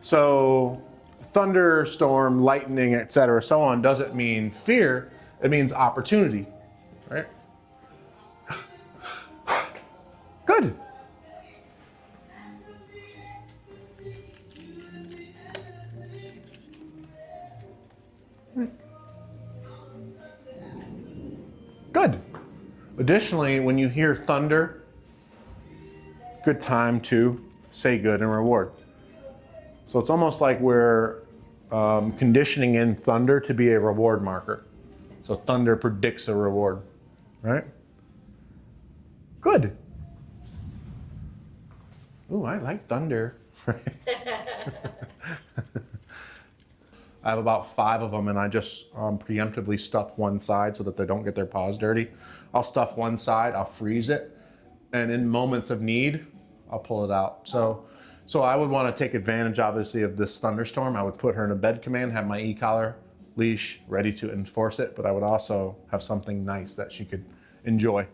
So thunderstorm, lightning, etc., so on doesn't mean fear, it means opportunity, right? Good. Good. Additionally, when you hear thunder, good time to say good and reward. So it's almost like we're conditioning in thunder to be a reward marker. So thunder predicts a reward, right? Good. Ooh, I like thunder. I have about 5 of them, and I just preemptively stuff one side so that they don't get their paws dirty. I'll stuff one side, I'll freeze it, and in moments of need, I'll pull it out. So I would want to take advantage, obviously, of this thunderstorm. I would put her in a bed command, have my e-collar leash ready to enforce it, but I would also have something nice that she could enjoy.